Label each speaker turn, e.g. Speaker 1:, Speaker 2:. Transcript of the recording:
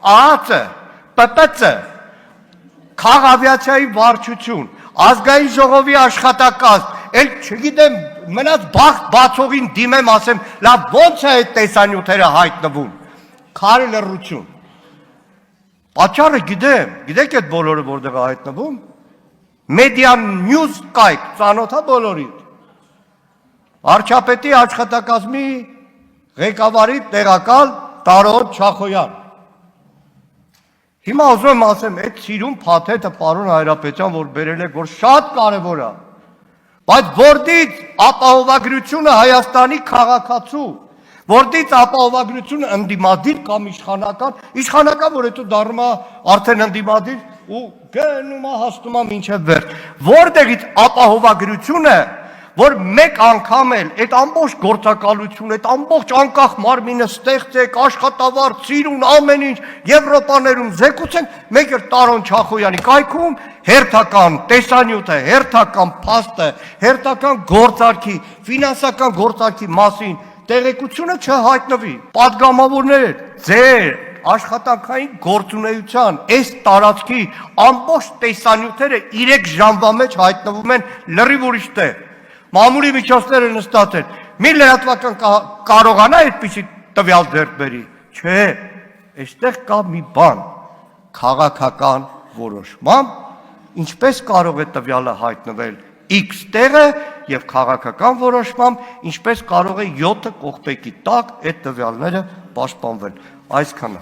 Speaker 1: ԱԱԾ, ՊՊՑ, քաղավիացիայի վարչություն, ազգային ժողովի աշխատակազմ, էլ չգիտեմ, մնաց բացողին դիմեմ ասեմ, լավ ոնց է այդ տեսանյութերը հայտնվում, քարի լռություն, պատճառը գիտեմ, գիտեք այդ բոլորը որտեղ է հայտնվում, մեդիա նյուզ կայք, ծանոթ է բոլորին, վարչապետի աշխատակազմի ղեկավարի տեղակալ Տարոն Չախոյան, հիմա ուզում եմ ասեմ, այդ սիրուն փաթեթը պարոն Հայրապետյան, որ բերել եք, որ շատ կարևոր է, բայց որտից ապահովագրությունը Հայաստանի քաղաքացու, որտից ապահովագրությունը ընդդիմադիր կամ իշխանական, որ հետո դառնում է արդեն ընդդիմադիր ու գնում է հասնում է մինչև վերջ, որտեղից ապահովագրությունը, որ մեկ անգամ էլ այդ ամբողջ գործակալություն, այդ ամբողջ անկախ մարմինը ստեղծեք, աշխատավարձ, սիրուն, ամեն ինչ, Եվրոպաներում զեկուցենք, մեկ էլ Տարոն Չախոյանի կայքում հերթական տեսանյութը, հերթական փաստը, հերթական գործարքի, ֆինանսական գործարքի մասին տեղեկությունը չհայտնվի։ Պատգամավորներ, ձեր աշխատանքային գործունեության այս տարածքի ամբողջ տեսանյութերը 3 ժամվա մեջ հայտնվում են լրիվ ուրիշ տեղ։ Մամուլի միջոցները նստած են, մի լրատվական կարողանա այդպիսի տվյալ ձեռք բերի, չէ, այստեղ կա մի բան, քաղաքական որոշմամբ, ինչպես կարող է տվյալը հայտնվել X տեղը եւ քաղաքական որոշմամբ, ինչպես կարող է 7 կողպեքի տակ այդ տվյալները պաշտպանվել, այսքանը։